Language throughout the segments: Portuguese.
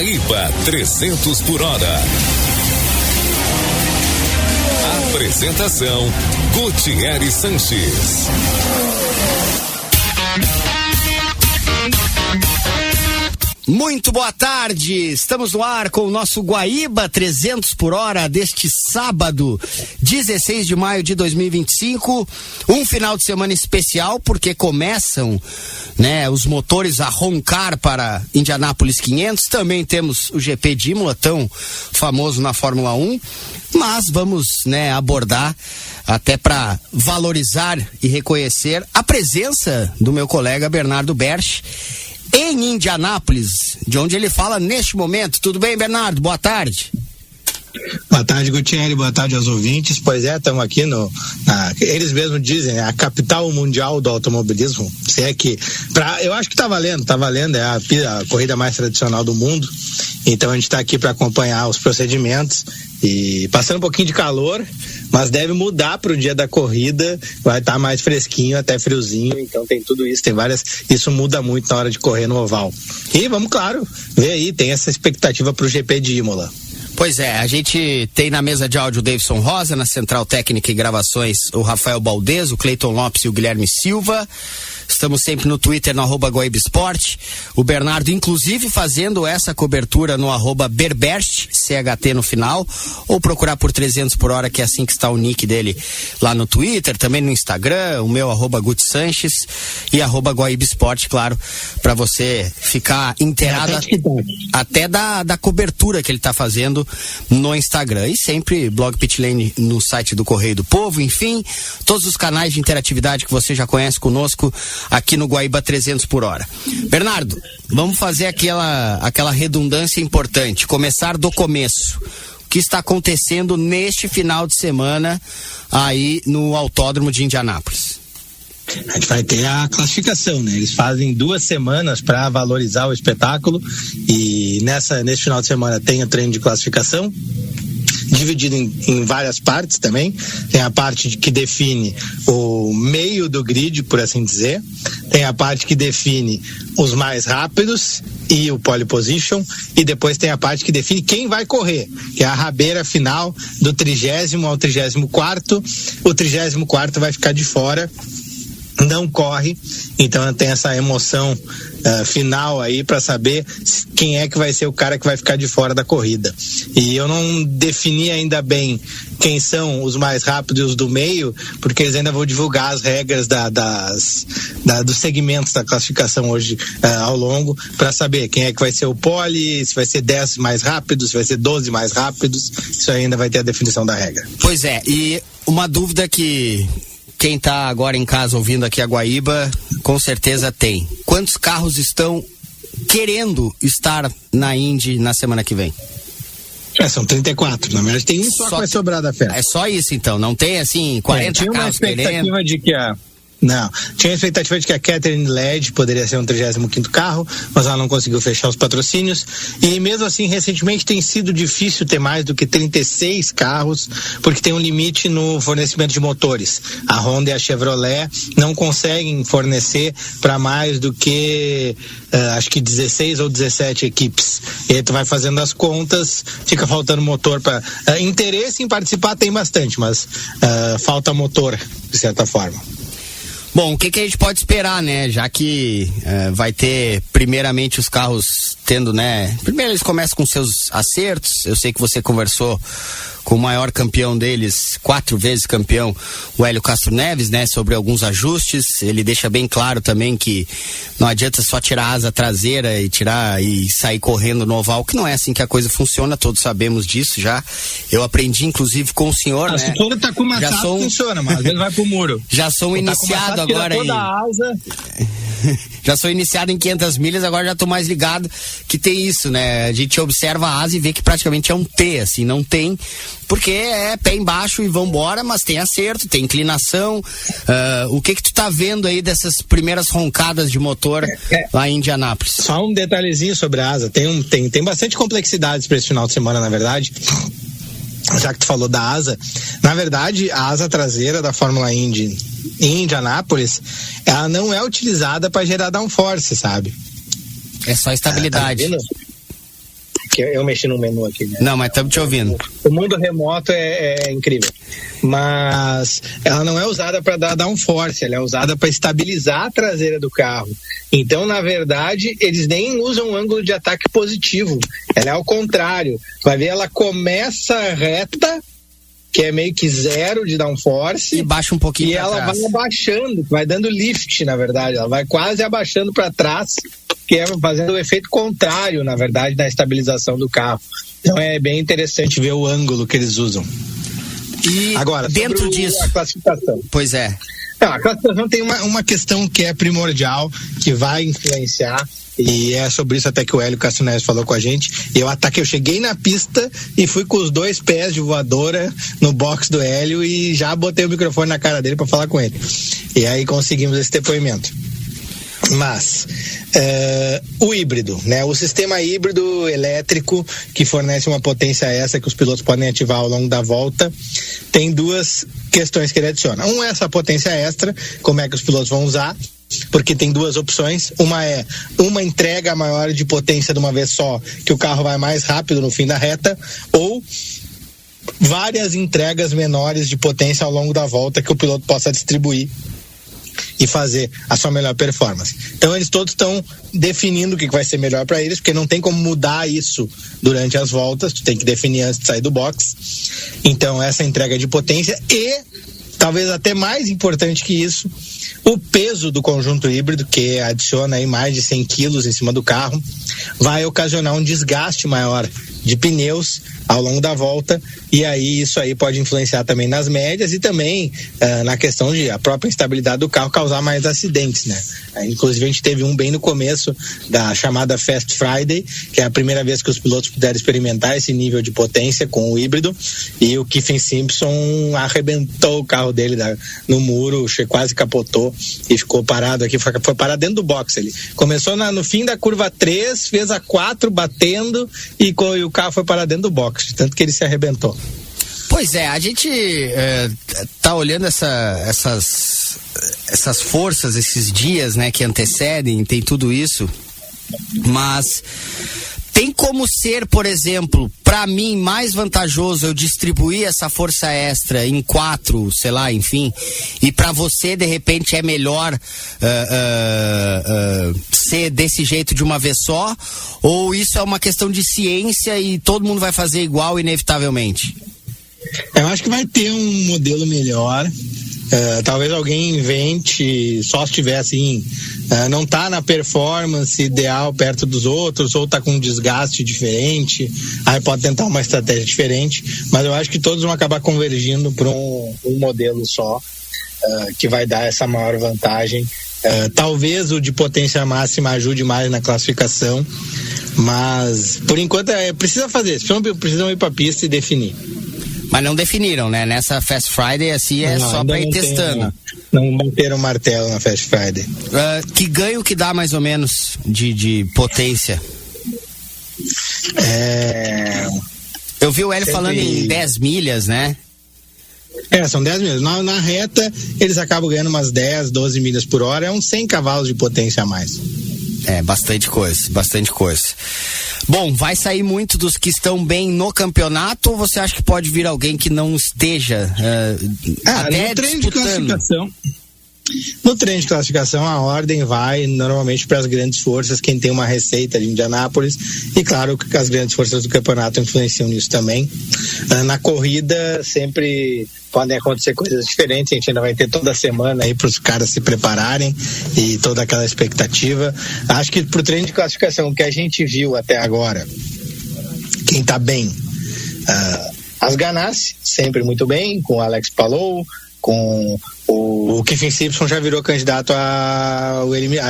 Guaíba 300 por hora. Apresentação: Gutierre Sanches. Muito boa tarde, estamos no ar com o nosso Guaíba 300 por hora deste sábado, 16 de maio de 2025, um final de semana especial porque começam, os motores a roncar para Indianápolis 500, também temos o GP de Imola, tão famoso na Fórmula 1, mas vamos, abordar até para valorizar e reconhecer a presença do meu colega Bernardo Berch, em Indianápolis, de onde ele fala neste momento. Tudo bem, Bernardo? Boa tarde. Boa tarde, Gutierre, boa tarde aos ouvintes. Pois é, estamos aqui eles mesmos dizem, a capital mundial do automobilismo. Se é que, eu acho que tá valendo, é a corrida mais tradicional do mundo. Então a gente está aqui para acompanhar os procedimentos e passando um pouquinho de calor, mas deve mudar para o dia da corrida, vai estar mais fresquinho, até friozinho, então tem tudo isso, isso muda muito na hora de correr no oval. E vamos, claro, ver aí, tem essa expectativa para o GP de Imola. Pois é, a gente tem na mesa de áudio o Davidson Rosa, na central técnica e gravações o Rafael Baldez, o Cleiton Lopes e o Guilherme Silva. Estamos sempre no Twitter, no @Guaíba Esporte. O Bernardo, inclusive, fazendo essa cobertura no @Berberst, CHT no final, ou procurar por 300 por hora, que é assim que está o nick dele lá no Twitter, também no Instagram, o meu @Gut Sanches e @Guaíba Esporte, claro, para você ficar inteirado até da cobertura que ele está fazendo no Instagram. E sempre Blog Pitlane no site do Correio do Povo, enfim, todos os canais de interatividade que você já conhece conosco aqui no Guaíba 300 por hora. Bernardo, vamos fazer aquela redundância importante, começar do começo. O que está acontecendo neste final de semana aí no Autódromo de Indianápolis? A gente vai ter a classificação, Eles fazem 2 semanas para valorizar o espetáculo e nesse final de semana tem o treino de classificação, dividido em várias partes também. Tem a parte que define o meio do grid, por assim dizer. Tem a parte que define os mais rápidos e o pole position. E depois tem a parte que define quem vai correr, que é a rabeira final do 30º ao 34º. O 34º vai ficar de fora, não corre, então tem essa emoção final aí para saber quem é que vai ser o cara que vai ficar de fora da corrida. E eu não defini ainda bem quem são os mais rápidos e os do meio, porque eles ainda vão divulgar as regras dos segmentos da classificação hoje ao longo, para saber quem é que vai ser o pole, se vai ser 10 mais rápidos, se vai ser 12 mais rápidos. Isso ainda vai ter a definição da regra. Pois é, e uma dúvida que quem está agora em casa ouvindo aqui a Guaíba, com certeza tem. Quantos carros estão querendo estar na Indy na semana que vem? São 34. Na verdade, tem um só que vai sobrar da festa. É só isso, então? Não tem, 40 carros querendo? Tinha a expectativa de que a Catherine Led poderia ser um 35º carro, mas ela não conseguiu fechar os patrocínios, e mesmo assim recentemente tem sido difícil ter mais do que 36 carros, porque tem um limite no fornecimento de motores. A Honda e a Chevrolet não conseguem fornecer para mais do que acho que 16 ou 17 equipes, e aí tu vai fazendo as contas, fica faltando motor para interesse em participar tem bastante, mas falta motor de certa forma. Bom, o que a gente pode esperar, já que vai ter primeiramente os carros tendo, primeiro eles começam com seus acertos. Eu sei que você conversou com o maior campeão deles, 4 vezes campeão, o Hélio Castro Neves, sobre alguns ajustes. Ele deixa bem claro também que não adianta só tirar a asa traseira e sair correndo no oval, que não é assim que a coisa funciona, todos sabemos disso já. Eu aprendi inclusive com o senhor, Se todo tá com maçado funciona, mas às vezes vai pro muro. Já sou iniciado agora toda a asa. Já sou iniciado em 500 milhas, agora já tô mais ligado que tem isso, A gente observa a asa e vê que praticamente é um T, não tem, porque é pé embaixo e vambora, mas tem acerto, tem inclinação. O que tu tá vendo aí dessas primeiras roncadas de motor lá em Indianápolis? Só um detalhezinho sobre a asa, tem bastante complexidades para esse final de semana, na verdade. Já que tu falou da asa, na verdade a asa traseira da Fórmula Indy em Indianápolis, ela não é utilizada para gerar downforce, sabe? É só estabilidade. porque eu mexi no menu aqui, né? Não, mas estamos te ouvindo. O mundo remoto é incrível. Mas ela não é usada para dar downforce, ela é usada para estabilizar a traseira do carro. Então, na verdade, eles nem usam um ângulo de ataque positivo. Ela é ao contrário. Vai ver, ela começa reta, que é meio que zero de downforce. E baixa um pouquinho e ela trás. vai abaixando, vai dando lift, na verdade. Ela vai quase abaixando para trás, que é fazendo o efeito contrário, na verdade, da estabilização do carro. Então é bem interessante ver o ângulo que eles usam. E agora, dentro disso, a classificação. Pois é. Não, a classificação tem uma questão que é primordial, que vai influenciar, e é sobre isso até que o Hélio Castro Neves falou com a gente. Eu cheguei na pista e fui com os 2 pés de voadora no box do Hélio e já botei o microfone na cara dele para falar com ele. E aí conseguimos esse depoimento. Mas o híbrido, né? O sistema híbrido elétrico que fornece uma potência extra que os pilotos podem ativar ao longo da volta, tem 2 questões que ele adiciona. Um é essa potência extra, como é que os pilotos vão usar, porque tem 2 opções. Uma é uma entrega maior de potência de uma vez só, que o carro vai mais rápido no fim da reta, ou várias entregas menores de potência ao longo da volta que o piloto possa distribuir e fazer a sua melhor performance. Então eles todos estão definindo o que vai ser melhor para eles, porque não tem como mudar isso durante as voltas, tu tem que definir antes de sair do box. Então essa entrega de potência e, talvez até mais importante que isso, o peso do conjunto híbrido, que adiciona aí mais de 100 quilos em cima do carro, vai ocasionar um desgaste maior de pneus ao longo da volta, e aí isso aí pode influenciar também nas médias e também na questão de a própria instabilidade do carro causar mais acidentes, né? Inclusive a gente teve um bem no começo da chamada Fast Friday, que é a primeira vez que os pilotos puderam experimentar esse nível de potência com o híbrido, e o Kyffin Simpson arrebentou o carro dele no muro, quase capotou e ficou parado aqui, foi parar dentro do box. Ele começou no fim da curva 3, fez a 4 batendo e o carro foi parar dentro do box, tanto que ele se arrebentou. Pois é, a gente tá olhando essas forças, esses dias, né, que antecedem, tem tudo isso, mas tem como ser, por exemplo, para mim mais vantajoso eu distribuir essa força extra em 4, sei lá, enfim, e para você de repente é melhor ser desse jeito de uma vez só, ou isso é uma questão de ciência e todo mundo vai fazer igual inevitavelmente? Eu acho que vai ter um modelo melhor. Talvez alguém invente, só se tiver assim, não tá na performance ideal perto dos outros, ou tá com um desgaste diferente, aí pode tentar uma estratégia diferente, mas eu acho que todos vão acabar convergindo para um modelo só, que vai dar essa maior vantagem. Talvez o de potência máxima ajude mais na classificação, mas por enquanto precisa fazer, precisam ir para a pista e definir. Mas não definiram, né? Nessa Fast Friday, assim, é só pra ir testando. Não bateram o martelo na Fast Friday. Que ganho que dá, mais ou menos, de potência? Eu vi o Hélio falando em 10 milhas, né? São 10 milhas. Na reta, eles acabam ganhando umas 10, 12 milhas por hora. É uns 100 cavalos de potência a mais. Bastante coisa, bastante coisa. Bom, vai sair muito dos que estão bem no campeonato, ou você acha que pode vir alguém que não esteja até no treino disputando? De classificação, no treino de classificação, a ordem vai normalmente para as grandes forças, quem tem uma receita de Indianápolis, e claro que as grandes forças do campeonato influenciam nisso também. Na corrida sempre podem acontecer coisas diferentes, a gente ainda vai ter toda a semana aí para os caras se prepararem e toda aquela expectativa. Acho que pro treino de classificação que a gente viu até agora, quem está bem, as Ganassi, sempre muito bem, com o Alex Palou, com o Kyffin Simpson já virou candidato à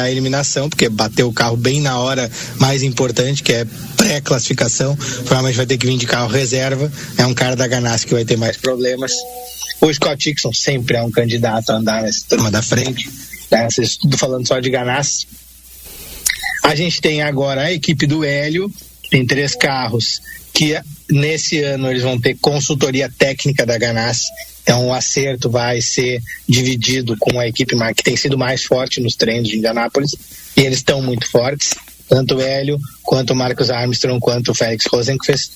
eliminação, porque bateu o carro bem na hora mais importante, que é pré-classificação. Provavelmente vai ter que vir de carro reserva. É um cara da Ganassi que vai ter mais problemas. O Scott Dixon sempre é um candidato a andar nessa turma da frente. Estou falando só de Ganassi. A gente tem agora a equipe do Hélio, tem 3 carros que nesse ano eles vão ter consultoria técnica da Ganassi. Então o acerto vai ser dividido com a equipe que tem sido mais forte nos treinos de Indianápolis, e eles estão muito fortes. tanto o Hélio, quanto o Marcus Armstrong, quanto o Felix Rosenqvist.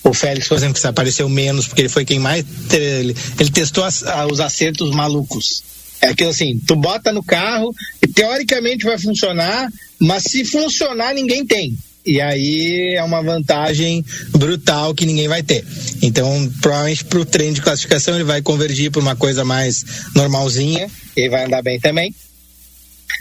O Felix Rosenqvist apareceu menos, porque ele foi quem mais... Ele testou os acertos malucos. É aquilo assim, tu bota no carro e teoricamente vai funcionar, mas se funcionar ninguém tem. E aí é uma vantagem brutal que ninguém vai ter. Então, provavelmente pro treino de classificação ele vai convergir para uma coisa mais normalzinha, e vai andar bem também.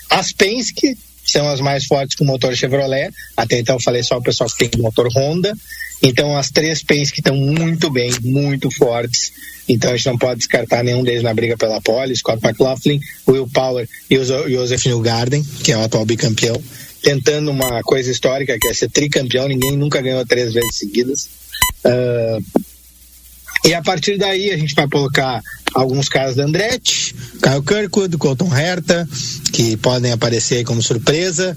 As Penske são as mais fortes com motor Chevrolet. Até então eu falei só o pessoal que tem motor Honda. Então as 3 Penske estão muito bem, muito fortes. Então a gente não pode descartar nenhum deles na briga pela pole. Scott McLaughlin, Will Power e o Joseph Newgarden, que é o atual bicampeão, tentando uma coisa histórica, que é ser tricampeão. Ninguém nunca ganhou 3 vezes seguidas. E a partir daí a gente vai colocar alguns caras da Andretti, Kyle Kirkwood, Colton Herta, que podem aparecer aí como surpresa.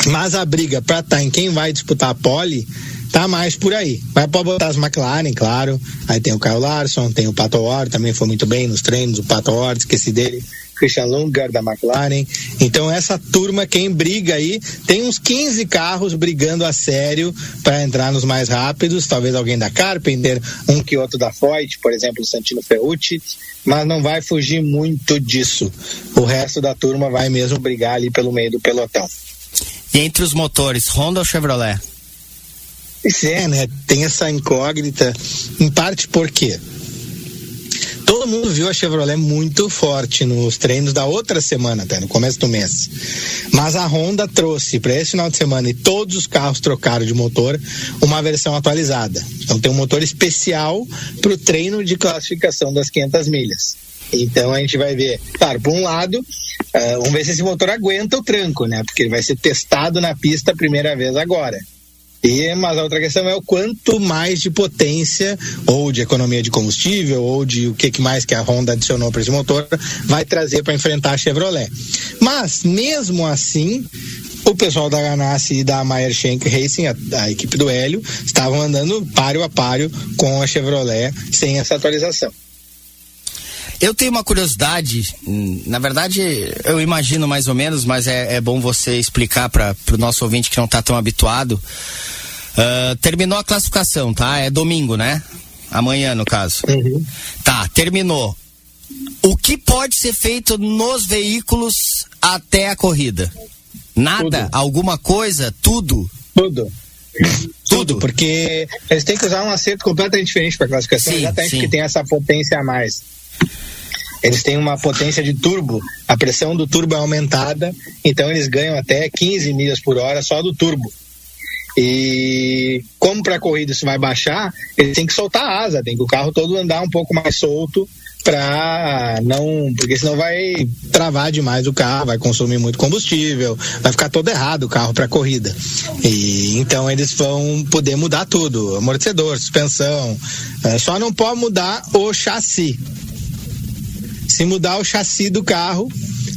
Mas a briga para estar em quem vai disputar a pole tá mais por aí. Vai pode botar as McLaren, claro. Aí tem o Kyle Larson, tem o Pato Ward, também foi muito bem nos treinos, o Pato Ward, esqueci dele. Christian Lundgaard da McLaren. Então essa turma, quem briga aí, tem uns 15 carros brigando a sério para entrar nos mais rápidos, talvez alguém da Carpenter, um que outro da Foyt, por exemplo, o Santino Ferrucci, mas não vai fugir muito disso. O resto da turma vai mesmo brigar ali pelo meio do pelotão. E entre os motores, Honda ou Chevrolet? Isso é, né? Tem essa incógnita, em parte por quê? Todo mundo viu a Chevrolet muito forte nos treinos da outra semana, até no começo do mês. Mas a Honda trouxe para esse final de semana, e todos os carros trocaram de motor, uma versão atualizada. Então tem um motor especial para o treino de classificação das 500 milhas. Então a gente vai ver, claro, por um lado, vamos ver se esse motor aguenta o tranco, né? Porque ele vai ser testado na pista a primeira vez agora. Mas a outra questão é o quanto mais de potência, ou de economia de combustível, ou de o que mais que a Honda adicionou para esse motor, vai trazer para enfrentar a Chevrolet. Mas, mesmo assim, o pessoal da Ganassi e da Meyer Shank Racing, a equipe do Hélio, estavam andando páreo a páreo com a Chevrolet sem essa atualização. Eu tenho uma curiosidade, na verdade eu imagino mais ou menos, mas é bom você explicar para o nosso ouvinte que não está tão habituado. Terminou a classificação, tá? É domingo, né? Amanhã, no caso. Uhum. Tá, terminou. O que pode ser feito nos veículos até a corrida? Nada? Tudo. Alguma coisa? Tudo? Tudo, porque eles têm que usar um acerto completamente diferente para a classificação, exatamente porque tem essa potência a mais. Eles têm uma potência de turbo, a pressão do turbo é aumentada, então eles ganham até 15 milhas por hora só do turbo. E como para a corrida isso vai baixar, eles têm que soltar a asa, tem que o carro todo andar um pouco mais solto, porque senão vai travar demais o carro, vai consumir muito combustível, vai ficar todo errado o carro para a corrida. E então eles vão poder mudar tudo, amortecedor, suspensão, só não pode mudar o chassi. Se mudar o chassi do carro,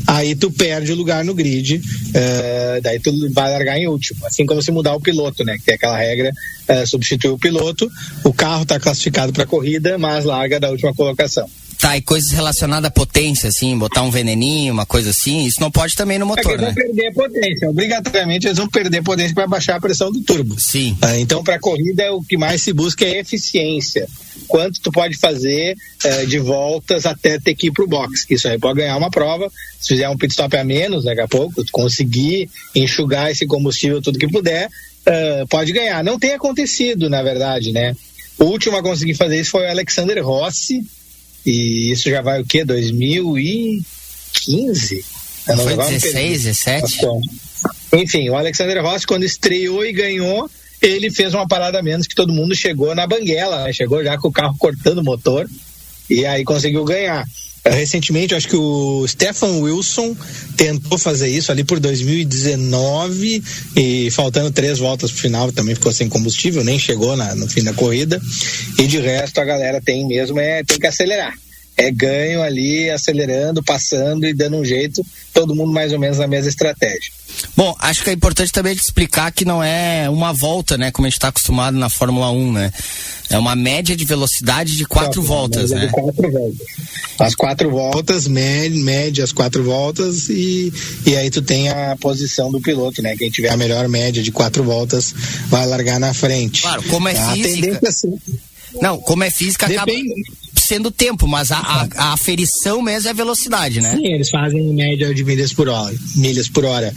aí tu perde o lugar no grid, daí tu vai largar em último. Assim como se mudar o piloto, né? Que tem aquela regra, substituir o piloto, o carro está classificado para a corrida, mas larga da última colocação. Tá, e coisas relacionadas à potência, assim, botar um veneninho, uma coisa assim, isso não pode também no motor, né? Eles vão perder potência, obrigatoriamente eles vão perder potência para baixar a pressão do turbo. Sim. Então, para a corrida, o que mais se busca é eficiência. Quanto tu pode fazer de voltas até ter que ir pro box. Isso aí pode ganhar uma prova, se fizer um pit stop a menos daqui a pouco, tu conseguir enxugar esse combustível tudo que puder, pode ganhar. Não tem acontecido, na verdade, né? O último a conseguir fazer isso foi o Alexander Rossi, e isso já vai o quê? 2015? Foi 16, 17? Enfim, o Alexander Rossi, quando estreou e ganhou, ele fez uma parada a menos que todo mundo, chegou na banguela, né? Chegou já com o carro cortando o motor e aí conseguiu ganhar. Recentemente, acho que o Stefan Wilson tentou fazer isso ali por 2019 e faltando 3 voltas pro final também ficou sem combustível, nem chegou no fim da corrida, e de resto a galera tem que acelerar. É ganho ali, acelerando, passando e dando um jeito, todo mundo mais ou menos na mesma estratégia. Bom, acho que é importante também explicar que não é uma volta, né? Como a gente está acostumado na Fórmula 1, né? É uma média de velocidade de 4 voltas, né? 4 voltas. As 4 voltas, média as 4 voltas e aí tu tem a posição do piloto, né? Quem tiver a melhor média de 4 voltas vai largar na frente. Claro, como é física... Não, como é física, acaba sendo tempo, mas a aferição mesmo é a velocidade, né? Sim, eles fazem em média de milhas por hora.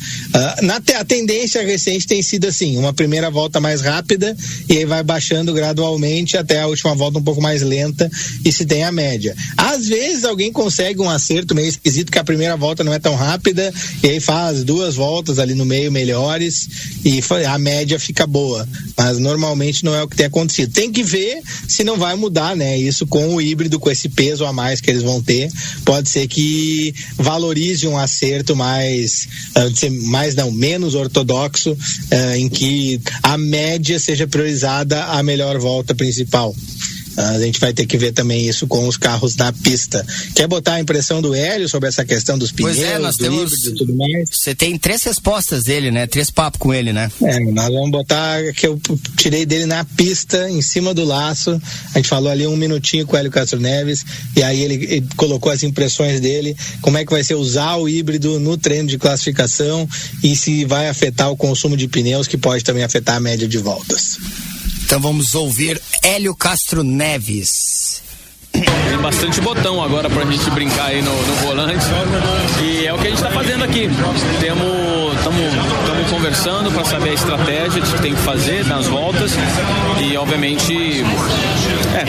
A tendência recente tem sido assim, uma primeira volta mais rápida e aí vai baixando gradualmente até a última volta um pouco mais lenta e se tem a média. Às vezes alguém consegue um acerto meio esquisito que a primeira volta não é tão rápida e aí faz 2 voltas ali no meio melhores e a média fica boa, mas normalmente não é o que tem acontecido. Tem que ver se não vai mudar, né? Isso com o híbrido, com esse peso a mais que eles vão ter, pode ser que valorize um acerto menos ortodoxo, em que a média seja priorizada a melhor volta principal. A gente vai ter que ver também isso com os carros na pista. Quer botar a impressão do Hélio sobre essa questão dos pneus, nós temos híbrido e tudo mais? Você tem 3 respostas dele, né? 3 papos com ele, né? Nós vamos botar que eu tirei dele na pista, em cima do laço. A gente falou ali 1 minutinho com o Hélio Castro Neves e aí ele colocou as impressões dele, como é que vai ser usar o híbrido no treino de classificação e se vai afetar o consumo de pneus, que pode também afetar a média de voltas. Então vamos ouvir Hélio Castro Neves. Tem bastante botão agora pra gente brincar aí no volante e é o que a gente tá fazendo aqui. Estamos conversando para saber a estratégia que tem que fazer nas voltas e obviamente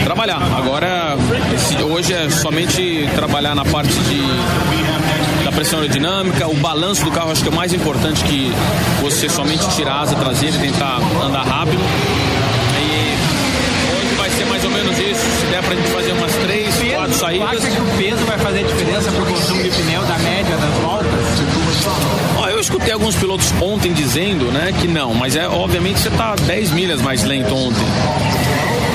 trabalhar. Agora hoje é somente trabalhar na parte da pressão aerodinâmica, o balanço do carro acho que é o mais importante, que você somente tirar a asa traseira e tentar andar rápido. Vai ser mais ou menos isso, se der pra gente fazer umas 3, 4 saídas. Você acha que o peso vai fazer diferença pro consumo de pneu da média das voltas? Eu escutei alguns pilotos ontem dizendo, né, que não, mas obviamente você tá 10 milhas mais lento ontem.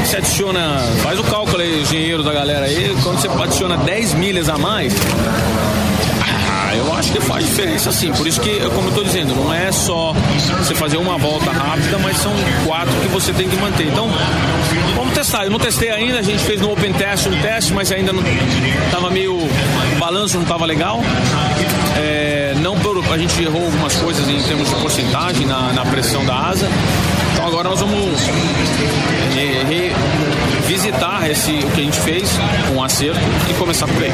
Você adiciona, faz o cálculo aí, engenheiro da galera aí, quando você adiciona 10 milhas a mais, eu acho que faz diferença sim. Por isso que, como eu tô dizendo, não é só você fazer uma volta rápida, mas são 4 que você tem que manter. Então, vamos testar. Eu não testei ainda, a gente fez no Open Test um teste, mas ainda não tava meio, o balanço não tava legal. A gente errou algumas coisas em termos de porcentagem na pressão da asa. Então agora nós vamos revisitar o que a gente fez com um acerto e começar por aí.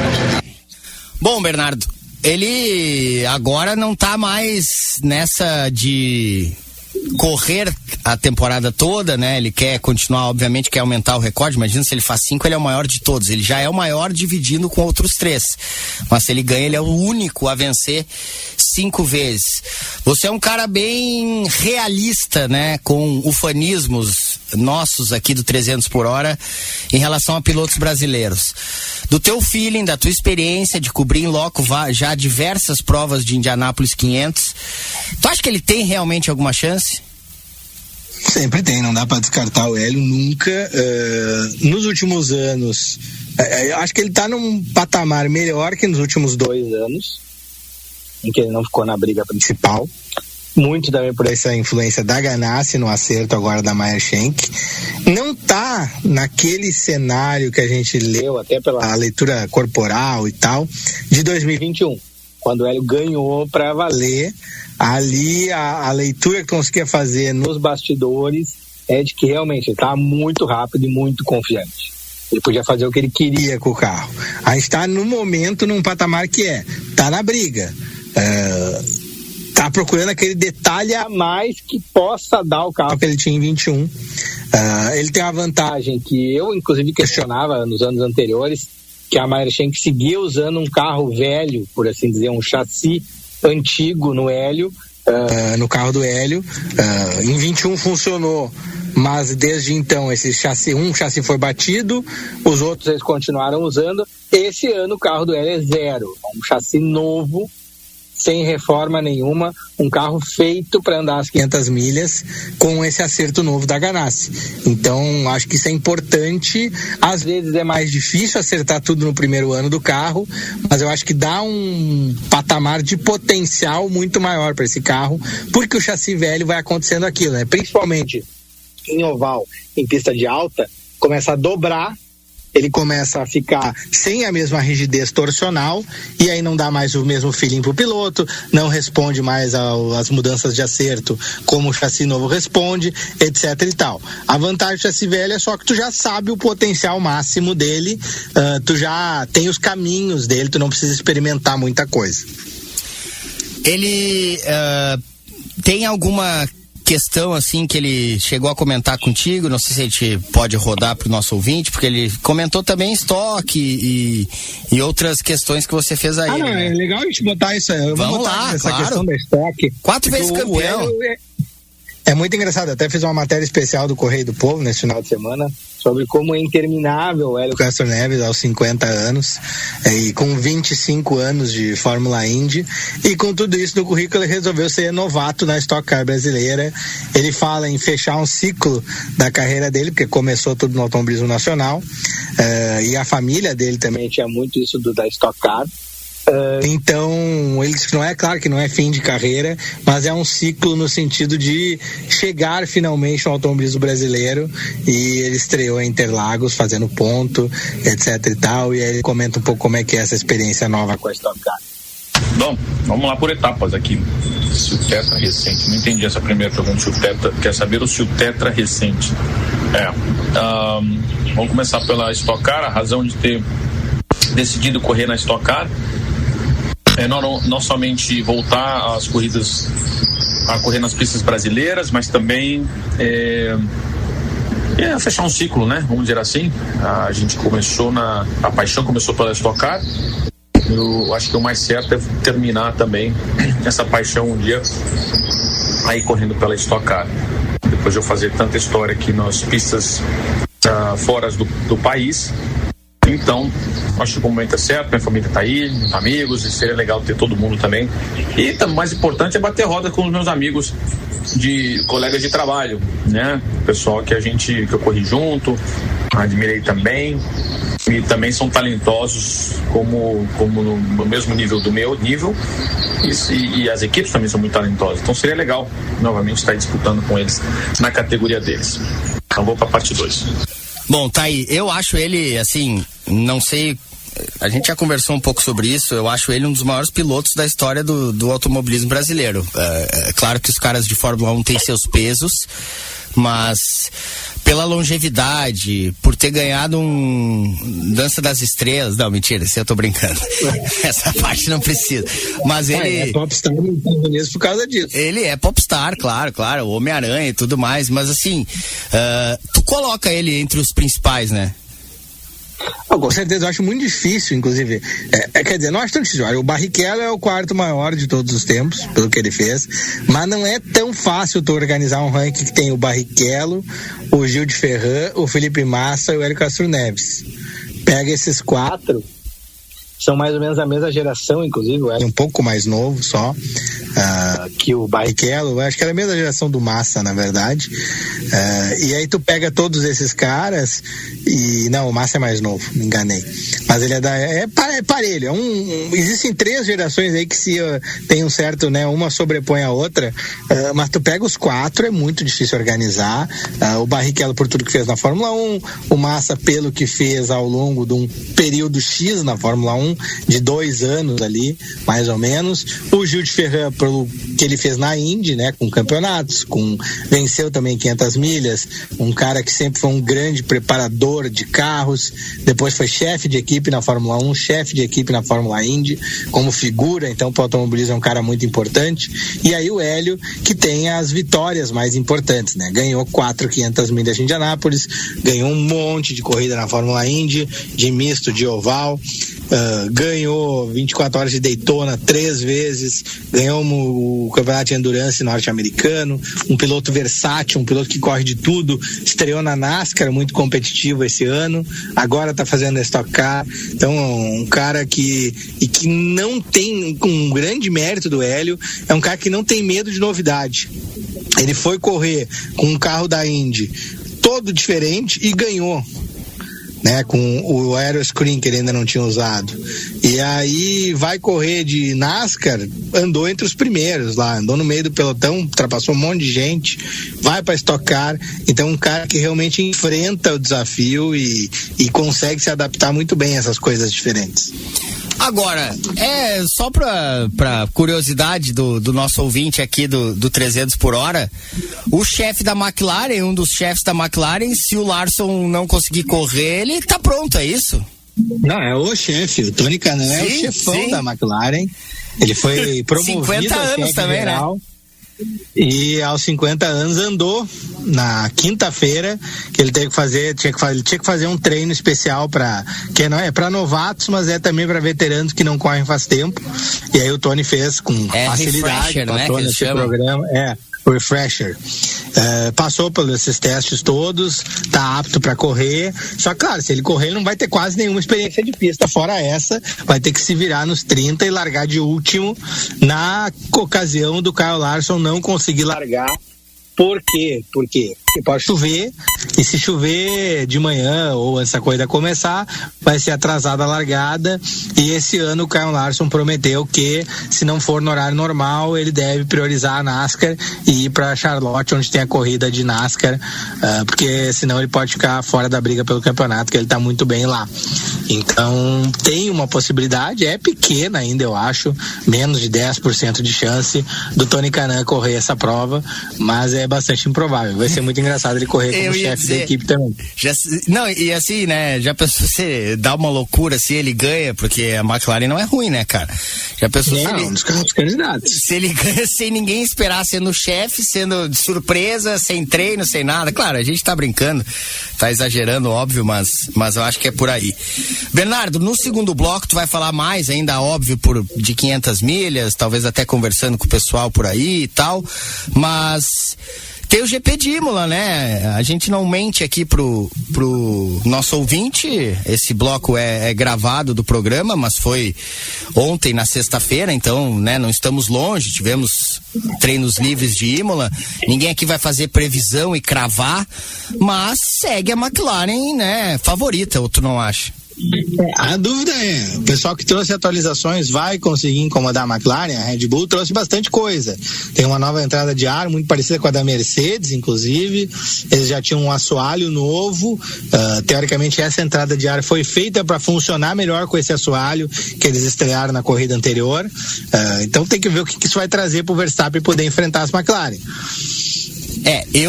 Bom, Bernardo, ele agora não tá mais nessa de correr a temporada toda, né? Ele quer continuar, obviamente, quer aumentar o recorde. Imagina se ele faz 5, ele é o maior de todos. Ele já é o maior dividindo com outros 3. Mas se ele ganha, ele é o único a vencer 5 vezes. Você é um cara bem realista, né? Com ufanismos nossos aqui do 300 por hora em relação a pilotos brasileiros. Do teu feeling, da tua experiência de cobrir em loco já diversas provas de Indianápolis 500, tu acha que ele tem realmente alguma chance? Sempre tem, não dá para descartar o Hélio nunca. Nos últimos anos, acho que ele tá num patamar melhor que nos últimos 2 anos, em que ele não ficou na briga principal. Muito também por essa influência da Ganassi no acerto agora da Meyer Shank. Não tá naquele cenário que a gente leu, até pela leitura corporal e tal, de 2021, quando o Hélio ganhou para valer. Ali a leitura que conseguia fazer nos bastidores é de que realmente ele tá muito rápido e muito confiante. Ele podia fazer o que ele queria com o carro. A gente está no momento num patamar que tá na briga. Tá procurando aquele detalhe a mais que possa dar o carro que ele tinha em 21. Ele tem uma vantagem que eu, inclusive, questionava nos anos anteriores, que a Meyer Shank seguia usando um carro velho, por assim dizer, um chassi antigo no Hélio, no carro do Hélio. Em 21 funcionou, mas desde então esse chassi foi batido, os outros eles continuaram usando. Esse ano o carro do Hélio é 0, um chassi novo, sem reforma nenhuma, um carro feito para andar as 500 milhas com esse acerto novo da Ganassi. Então, acho que isso é importante. Às vezes é mais difícil acertar tudo no primeiro ano do carro, mas eu acho que dá um patamar de potencial muito maior para esse carro, porque o chassi velho vai acontecendo aquilo, né? Principalmente em oval, em pista de alta, começa a dobrar, ele começa a ficar sem a mesma rigidez torsional e aí não dá mais o mesmo feeling pro piloto, não responde mais às mudanças de acerto como o chassi novo responde, etc e tal. A vantagem do chassi velho é só que tu já sabe o potencial máximo dele, tu já tem os caminhos dele, tu não precisa experimentar muita coisa. Ele tem alguma questão assim que ele chegou a comentar contigo, não sei se a gente pode rodar para o nosso ouvinte, porque ele comentou também estoque e outras questões que você fez aí. Não, é legal a gente botar isso. Vamos lá, essa claro. Questão da estoque. 4 vezes campeão. É muito engraçado, até fiz uma matéria especial do Correio do Povo nesse final de semana sobre como é interminável o Hélio Castro Neves aos 50 anos e com 25 anos de Fórmula Indy, e com tudo isso no currículo ele resolveu ser novato na Stock Car brasileira. Ele fala em fechar um ciclo da carreira dele, porque começou tudo no automobilismo nacional, e a família dele também tinha muito isso da Stock Car. Então, ele disse que não é, claro que não é fim de carreira, mas é um ciclo no sentido de chegar finalmente no automobilismo brasileiro, e ele estreou em Interlagos fazendo ponto, etc e tal, e aí ele comenta um pouco como é que é essa experiência nova com a Stock Car. Bom, vamos lá por etapas aqui. Se o Tetra recente, não entendi essa primeira pergunta, se o Tetra, quer saber se o Tetra recente. Vamos começar pela Stock Car, a razão de ter decidido correr na Stock Car não somente voltar às corridas, a correr nas pistas brasileiras, mas também fechar um ciclo, né? Vamos dizer assim. A gente começou a paixão começou pela Stock Car. Eu acho que o mais certo é terminar também essa paixão um dia aí correndo pela Stock Car. Depois de eu fazer tanta história aqui nas pistas fora do país. Então, acho que o momento é certo, minha família está aí, meus amigos, e seria legal ter todo mundo também. E o mais importante é bater roda com os meus amigos, colegas de trabalho, né? Pessoal que eu corri junto, admirei também, e também são talentosos como no mesmo nível do meu nível, e as equipes também são muito talentosas. Então seria legal novamente estar disputando com eles na categoria deles. Então vou para a parte 2. Bom, tá aí. Eu acho ele, assim, não sei, a gente já conversou um pouco sobre isso, eu acho ele um dos maiores pilotos da história do automobilismo brasileiro. É claro que os caras de Fórmula 1 têm seus pesos, mas pela longevidade, por ter ganhado Dança das Estrelas, não, mentira, isso eu tô brincando. Essa parte não precisa. Mas ele... é popstar mesmo por causa disso. Ele é popstar, claro, o Homem-Aranha e tudo mais, mas assim, tu coloca ele entre os principais, né? Com certeza, eu acho muito difícil, inclusive. Quer dizer, não acho tão difícil. O Barrichello é o quarto maior de todos os tempos, pelo que ele fez, mas não é tão fácil tu organizar um ranking que tem o Barrichello, o Gil de Ferran, o Felipe Massa e o Hélio Castro Neves. Pega esses 4, são mais ou menos a mesma geração, inclusive, o Hélio um pouco mais novo só, que o Barrichello, eu acho que era a mesma geração do Massa, na verdade. E aí tu pega todos esses caras e... Não, o Massa é mais novo, me enganei. Mas ele é parelho. Existem 3 gerações aí que tem um certo, né? Uma sobrepõe a outra, mas tu pega os 4, é muito difícil organizar. O Barrichello por tudo que fez na Fórmula 1, o Massa pelo que fez ao longo de um período X na Fórmula 1, de 2 anos ali, mais ou menos. O Gil de Ferran pelo que ele fez na Indy, né? Com campeonatos, venceu também 500 milhas, um cara que sempre foi um grande preparador de carros, depois foi chefe de equipe na Fórmula 1, chefe de equipe na Fórmula Indy, como figura, então para o automobilismo é um cara muito importante. E aí o Hélio, que tem as vitórias mais importantes, né? Ganhou 500 milhas de Indianápolis, ganhou um monte de corrida na Fórmula Indy, de misto, de oval, ganhou 24 horas de Daytona 3 vezes, ganhou o campeonato de endurance norte-americano, um piloto versátil, um piloto que corre de tudo, estreou na NASCAR, muito competitivo esse ano, agora está fazendo a Stock Car. Então, um cara que não tem, um grande mérito do Hélio, é um cara que não tem medo de novidade. Ele foi correr com um carro da Indy todo diferente e ganhou, né, com o Aeroscreen que ele ainda não tinha usado. E aí vai correr de NASCAR, andou entre os primeiros lá, andou no meio do pelotão, ultrapassou um monte de gente, vai para Stock Car. Então, um cara que realmente enfrenta o desafio e consegue se adaptar muito bem a essas coisas diferentes. Agora, só pra curiosidade do nosso ouvinte aqui do 300 por hora, o chefe da McLaren, um dos chefes da McLaren, se o Larson não conseguir correr, ele tá pronto, é isso? Não, é o chefe, o Tony Kanaan é o chefão da McLaren. Ele foi promovido 50 anos também, geral, né? E aos 50 anos andou na quinta-feira, que ele tinha que fazer um treino especial que não é para novatos, mas é também para veteranos que não correm faz tempo. E aí o Tony fez com facilidade, passou nesse programa, o refresher. Passou por esses testes todos, tá apto para correr. Só que, claro, se ele correr, ele não vai ter quase nenhuma experiência de pista. Fora essa, vai ter que se virar nos 30 e largar de último na ocasião do Kyle Larson não conseguir largar. Por quê? Porque pode chover, e se chover de manhã ou essa coisa começar, vai ser atrasada a largada. E esse ano o Kyle Larson prometeu que, se não for no horário normal, ele deve priorizar a NASCAR e ir para Charlotte, onde tem a corrida de NASCAR, porque senão ele pode ficar fora da briga pelo campeonato, que ele está muito bem lá. Então tem uma possibilidade, é pequena ainda, eu acho, menos de 10% de chance do Tony Kanaan correr essa prova, mas é bastante improvável. Vai ser muito engraçado ele correr como chefe da equipe também. E assim, né, já pensou se dá uma loucura se ele ganha, porque a McLaren não é ruim, né, cara? Já pensou um dos carros candidatos. Se ele ganha sem ninguém esperar, sendo chefe, sendo de surpresa, sem treino, sem nada. Claro, a gente tá brincando, tá exagerando, óbvio, mas eu acho que é por aí. Bernardo, no segundo bloco tu vai falar mais ainda, óbvio, de 500 milhas, talvez até conversando com o pessoal por aí e tal, mas tem o GP de Imola, né? A gente não mente aqui pro nosso ouvinte. Esse bloco é gravado do programa, mas foi ontem, na sexta-feira, então, né, não estamos longe. Tivemos treinos livres de Imola. Ninguém aqui vai fazer previsão e cravar, mas segue a McLaren, né, favorita, ou tu não acha? A dúvida o pessoal que trouxe atualizações vai conseguir incomodar a McLaren? A Red Bull trouxe bastante coisa, tem uma nova entrada de ar muito parecida com a da Mercedes, inclusive. Eles já tinham um assoalho novo, teoricamente essa entrada de ar foi feita para funcionar melhor com esse assoalho que eles estrearam na corrida anterior, então tem que ver o que isso vai trazer para o Verstappen poder enfrentar as McLaren.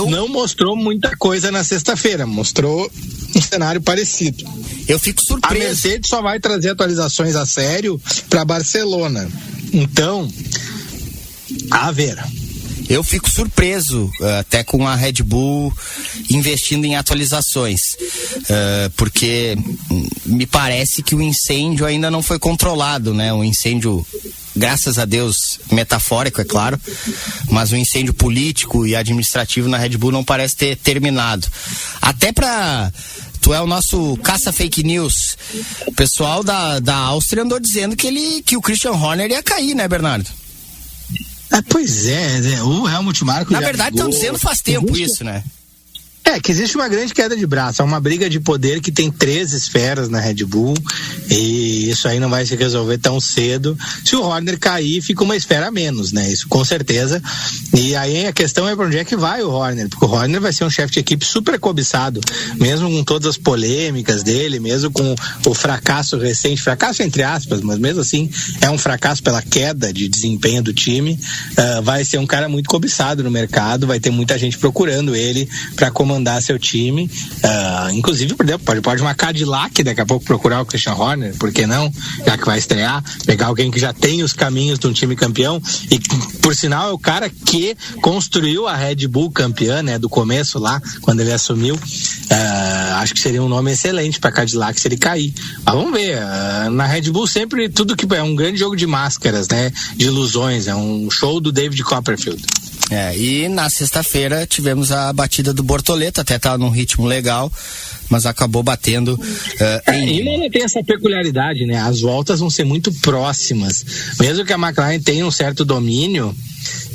Não mostrou muita coisa na sexta-feira, mostrou um cenário parecido. Eu fico surpreso. A Mercedes só vai trazer atualizações a sério para Barcelona. Então, a ver. Eu fico surpreso até com a Red Bull investindo em atualizações, porque me parece que o incêndio ainda não foi controlado, né? O incêndio, graças a Deus, metafórico, é claro, mas o incêndio político e administrativo na Red Bull não parece ter terminado. Até tu é o nosso caça fake news. O pessoal da Áustria andou dizendo que o Christian Horner ia cair, né, Bernardo? Pois é, o Helmut Marko. Na verdade, estão dizendo faz tempo isso, né? Que existe uma grande queda de braço, é uma briga de poder que tem 3 esferas na Red Bull, e isso aí não vai se resolver tão cedo. Se o Horner cair, fica uma esfera a menos, né? Isso com certeza. E aí a questão é para onde é que vai o Horner, porque o Horner vai ser um chefe de equipe super cobiçado, mesmo com todas as polêmicas dele, mesmo com o fracasso recente, fracasso entre aspas, mas mesmo assim é um fracasso pela queda de desempenho do time. Vai ser um cara muito cobiçado no mercado, vai ter muita gente procurando ele para comandar comandar seu time. Inclusive, pode uma Cadillac daqui a pouco procurar o Christian Horner, por que não? Já que vai estrear, pegar alguém que já tem os caminhos de um time campeão, e por sinal é o cara que construiu a Red Bull campeã, né, do começo lá, quando ele assumiu. Acho que seria um nome excelente para Cadillac se ele cair. Mas vamos ver, na Red Bull sempre tudo que é um grande jogo de máscaras, né, de ilusões, é um show do David Copperfield. E na sexta-feira tivemos a batida do Bortoleto, até estava num ritmo legal, mas acabou batendo em... Imola tem essa peculiaridade, né? As voltas vão ser muito próximas. Mesmo que a McLaren tenha um certo domínio,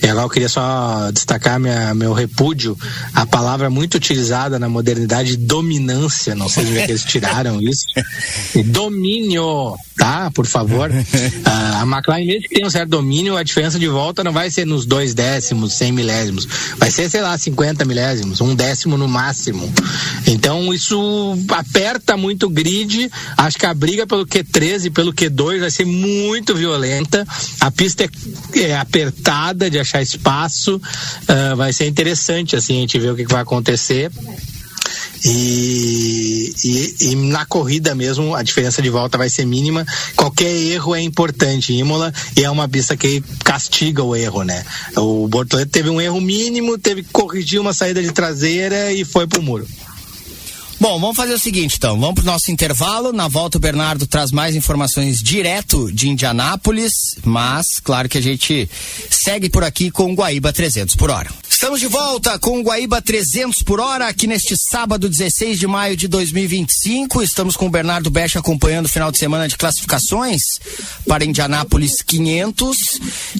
e agora eu queria só destacar meu repúdio à palavra muito utilizada na modernidade, dominância, não sei de onde é que eles tiraram isso. Domínio, tá? Por favor. A McLaren, mesmo que tenha um certo domínio, a diferença de volta não vai ser nos 2 décimos, 100 milésimos. Vai ser, 50 milésimos, 1 décimo no máximo. Então isso aperta muito o grid. Acho que a briga pelo Q3 e pelo Q2 vai ser muito violenta. A pista é apertada de achar espaço. Vai ser interessante assim, a gente ver o que vai acontecer. E na corrida mesmo a diferença de volta vai ser mínima. Qualquer erro é importante em Imola, e é uma pista que castiga o erro, né? O Bortoleto teve um erro mínimo, teve que corrigir uma saída de traseira e foi pro muro. Bom, vamos fazer o seguinte então, vamos pro nosso intervalo. Na volta o Bernardo traz mais informações direto de Indianápolis, mas claro que a gente segue por aqui com o Guaíba 300 por hora. Estamos de volta com o Guaíba 300 por hora, aqui neste sábado 16 de maio de 2025. Estamos com o Bernardo Becha acompanhando o final de semana de classificações para Indianápolis 500,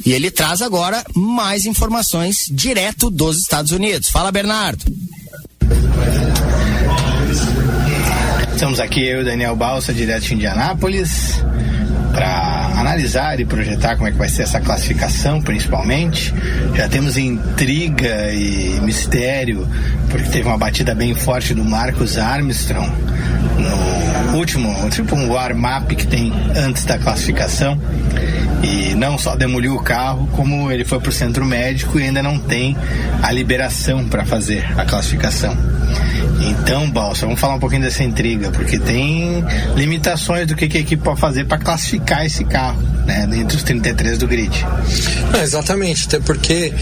e ele traz agora mais informações direto dos Estados Unidos. Fala, Bernardo. Estamos aqui, eu e o Daniel Balsa, direto de Indianápolis, para analisar e projetar como é que vai ser essa classificação, principalmente. Já temos intriga e mistério, porque teve uma batida bem forte do Marcus Armstrong no último, tipo um warm-up que tem antes da classificação. E não só demoliu o carro, como ele foi para o centro médico e ainda não tem a liberação para fazer a classificação. Então, Balsa, vamos falar um pouquinho dessa intriga, porque tem limitações do que a equipe pode fazer para classificar esse carro, né, entre os 33 do grid. Exatamente, até porque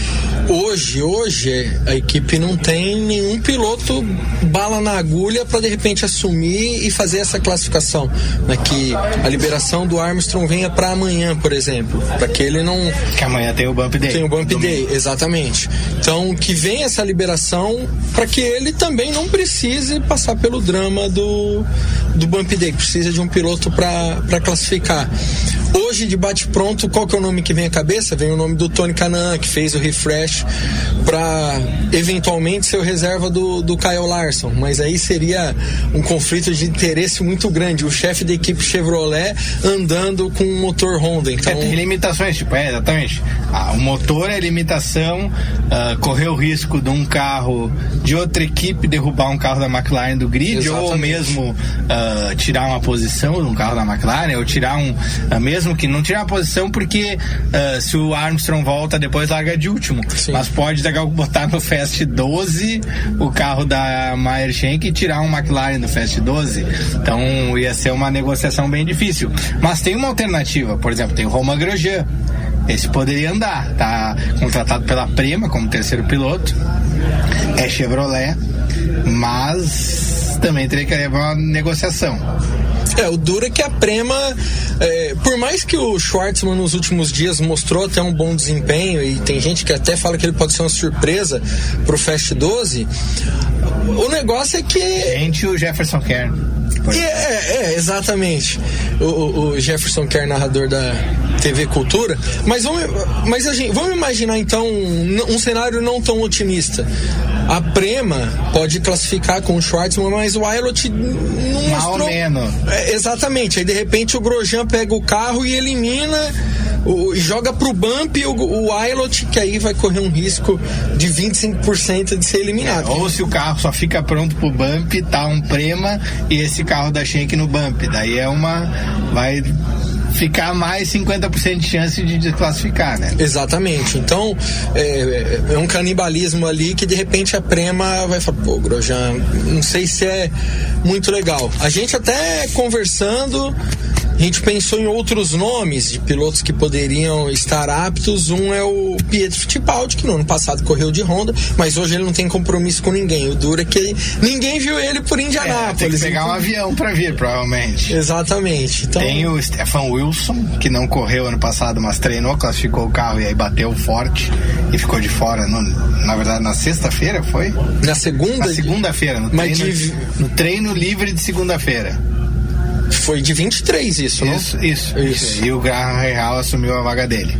hoje a equipe não tem nenhum piloto bala na agulha para de repente assumir e fazer essa classificação, né, que a liberação do Armstrong venha para amanhã, por exemplo, para que ele não... Que amanhã tem o Bump Day. Tem o Bump Day, exatamente. Então, que venha essa liberação para que ele também não precise passar pelo drama do Bump Day, precisa de um piloto para classificar. Hoje, de bate-pronto, qual que é o nome que vem à cabeça? Vem o nome do Tony Kanaan, que fez o refresh para eventualmente ser o reserva do Kyle Larson, mas aí seria um conflito de interesse muito grande, o chefe da equipe Chevrolet andando com um motor Honda. Então... tem limitações, exatamente. O motor é limitação, correr o risco de um carro de outra equipe derrubar um carro da McLaren do grid, exatamente. Ou mesmo tirar uma posição de um carro da McLaren, ou tirar mesmo que não tirar uma posição, porque se o Armstrong volta depois larga de último. Sim. Mas pode botar no Fast 12 o carro da Meyer Shank e tirar um McLaren no Fast 12. Então ia ser uma negociação bem difícil. Mas tem uma alternativa, por exemplo, tem o Romain Grosjean. Esse poderia andar, tá contratado pela Prema como terceiro piloto, é Chevrolet, mas também teria que levar uma negociação. O duro é que a Prema, por mais que o Schwartzman nos últimos dias mostrou até um bom desempenho, e tem gente que até fala que ele pode ser uma surpresa pro Fast 12, o negócio é que... Gente, o Jefferson Kern. Exatamente. O Jefferson Kern, narrador da TV Cultura. Mas vamos imaginar então um cenário não tão otimista. A Prema pode classificar com o Schwartzman, mas o Aylot não mostrou... Mal menos. Exatamente. Aí de repente o Grosjean pega o carro e elimina... joga pro bump o Aylot, que aí vai correr um risco de 25% de ser eliminado. Ou se o carro só fica pronto pro bump, tá um Prema e esse carro da Shank no bump, daí vai ficar mais 50% de chance de desclassificar, né? Exatamente. Então, é um canibalismo ali que de repente a Prema vai falar, pô, Grosjean, não sei se é muito legal. A gente até conversando, a gente pensou em outros nomes de pilotos que poderiam estar aptos. Um é o Pietro Fittipaldi, que no ano passado correu de Honda, mas hoje ele não tem compromisso com ninguém. O duro é que ninguém viu ele por Indianápolis. Tem que pegar um avião pra vir, provavelmente. Exatamente. Então... Tem o Stefan Wilson, que não correu ano passado, mas treinou, classificou o carro e aí bateu forte e ficou de fora. Na verdade, na sexta-feira foi? Na segunda? Na segunda-feira, no treino livre de segunda-feira. Foi de 23 isso, não? Isso. E o Graham Rahal assumiu a vaga dele.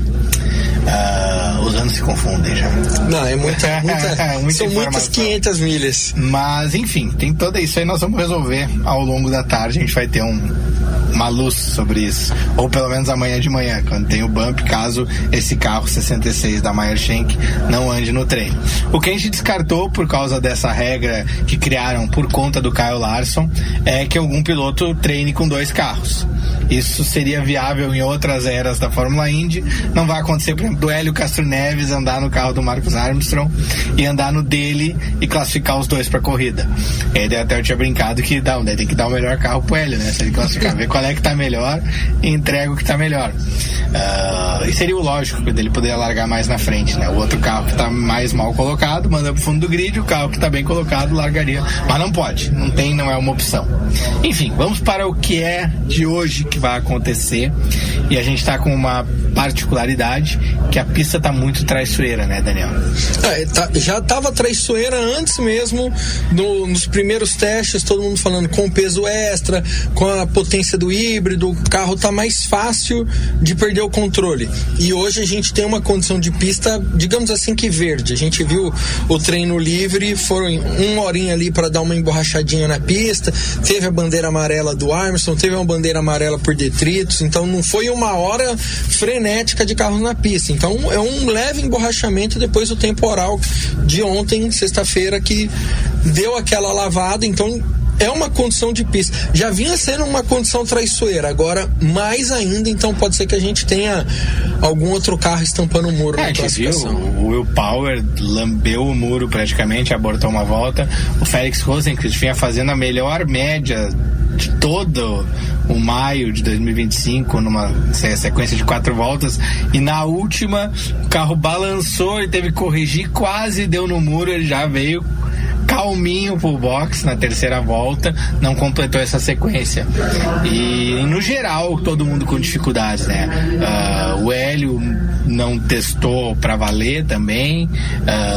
Os anos se confundem já. Não, é muita são muitas 500 milhas. Mas, enfim, tem toda isso aí, nós vamos resolver ao longo da tarde. A gente vai ter uma luz sobre isso. Ou pelo menos amanhã de manhã, quando tem o bump, caso esse carro 66 da Meyer Shank não ande no treino. O que a gente descartou por causa dessa regra que criaram por conta do Kyle Larson é que algum piloto treine com 2 carros. Isso seria viável em outras eras da Fórmula Indy. Não vai acontecer, por exemplo, do Hélio Castro Neves andar no carro do Marcus Armstrong e andar no dele e classificar os 2 para corrida. Ele até eu tinha brincado que tem que dar o melhor carro pro Hélio, né? Se ele classificar, ver qual é que tá melhor e entrega o que tá melhor. E seria o lógico dele poder largar mais na frente, né? O outro carro que tá mais mal colocado manda pro fundo do grid, o carro que tá bem colocado largaria. Mas não pode, não é uma opção. Enfim, vamos para o que é de hoje que vai acontecer. E a gente tá com uma particularidade, que a pista tá muito traiçoeira, né, Daniel? Já tava traiçoeira antes mesmo, nos primeiros testes, todo mundo falando com peso extra, com a potência do híbrido, o carro tá mais fácil de perder o controle. E hoje a gente tem uma condição de pista, digamos assim, que verde. A gente viu o treino livre, foram 1 horinha ali para dar uma emborrachadinha na pista, teve a bandeira amarela do Armstrong, teve uma bandeira amarela por detritos, então não foi uma hora frenética de carros na pista. Então é um leve emborrachamento depois do temporal de ontem, sexta-feira, que deu aquela lavada. Então é uma condição de pista. Já vinha sendo uma condição traiçoeira, agora mais ainda, então pode ser que a gente tenha algum outro carro estampando o muro na classificação. O Will Power lambeu o muro praticamente, abortou uma volta. O Felix Rosenqvist vinha fazendo a melhor média de todo o maio de 2025 numa sequência de 4 voltas, e na última o carro balançou e teve que corrigir, quase deu no muro, ele já veio calminho pro box na terceira volta, não completou essa sequência. E no geral todo mundo com dificuldades, né? O Hélio não testou para valer também,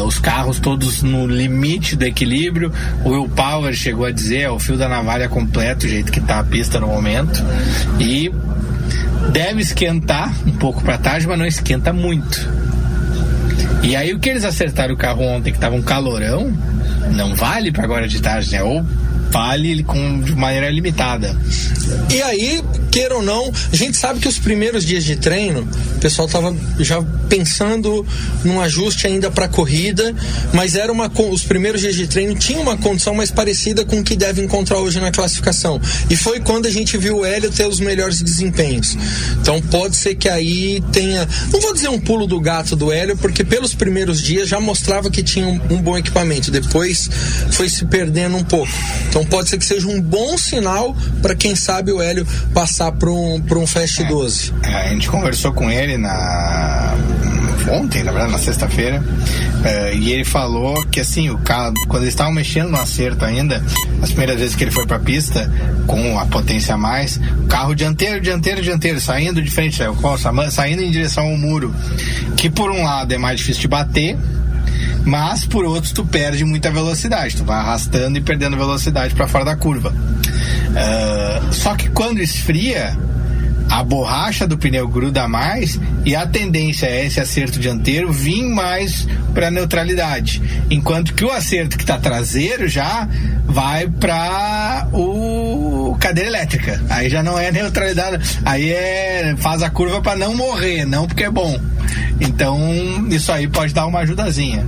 os carros todos no limite do equilíbrio. O Will Power chegou a dizer, o fio da navalha completo, o jeito que tá a pista no momento, e deve esquentar um pouco para tarde, mas não esquenta muito. E aí o que eles acertaram o carro ontem, que tava um calorão, não vale para agora de tarde, né? Ou vale de maneira limitada. E aí, queira ou não, a gente sabe que os primeiros dias de treino, o pessoal tava já pensando num ajuste ainda para corrida, mas os primeiros dias de treino tinham uma condição mais parecida com o que deve encontrar hoje na classificação. E foi quando a gente viu o Hélio ter os melhores desempenhos. Então pode ser que aí tenha, não vou dizer um pulo do gato do Hélio, porque pelos primeiros dias já mostrava que tinha um bom equipamento, depois foi se perdendo um pouco. Então pode ser que seja um bom sinal para quem sabe o Hélio passar para um Fast 12. A gente conversou com ele ontem, na verdade, na sexta-feira, e ele falou que assim, o carro, quando eles estavam mexendo no acerto ainda, as primeiras vezes que ele foi pra pista com a potência a mais, o carro dianteiro, saindo de frente, saindo em direção ao muro, que por um lado é mais difícil de bater, mas por outro tu perde muita velocidade, tu vai arrastando e perdendo velocidade para fora da curva. Só que quando esfria, a borracha do pneu gruda mais e a tendência é esse acerto dianteiro vir mais para neutralidade, enquanto que o acerto que está traseiro já vai para o cadeira elétrica, aí já não é neutralidade, aí faz a curva para não morrer, não porque é bom. Então, isso aí pode dar uma ajudazinha.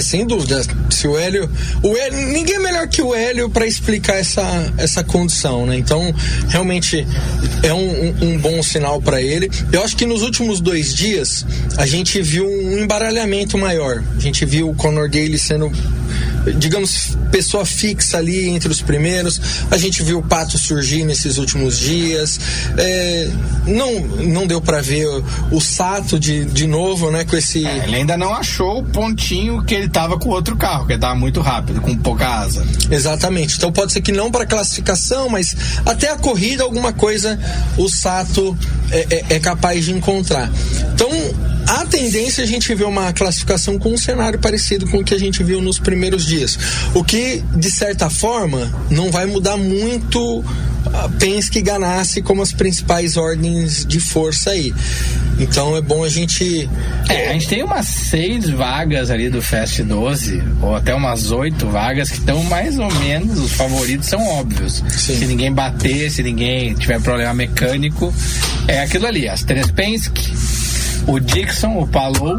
Sem dúvida. Se o Hélio, ninguém é melhor que o Hélio para explicar essa condição, né? Então, realmente é um bom sinal para ele. Eu acho que nos últimos 2 dias a gente viu um embaralhamento maior. A gente viu o Conor Daly sendo, digamos, pessoa fixa ali entre os primeiros. A gente viu o Pato surgir nesses últimos dias. Não deu para ver o Sato de novo, né? Com esse... ele ainda não achou o pontinho que ele tava com o outro carro, que ele tava muito rápido, com pouca asa. Exatamente. Então pode ser que não para classificação, mas até a corrida alguma coisa o Sato é capaz de encontrar. Então a tendência é a gente ver uma classificação com um cenário parecido com o que a gente viu nos primeiros dias. O que, de certa forma, não vai mudar muito a Penske e Ganassi como as principais ordens de força aí. Então é bom a gente... a gente tem umas 6 vagas ali do Fast 12, ou até umas 8 vagas que estão mais ou menos, os favoritos são óbvios. Sim. Se ninguém bater, se ninguém tiver problema mecânico, é aquilo ali, as 3 Penske, o Dixon, o Palou,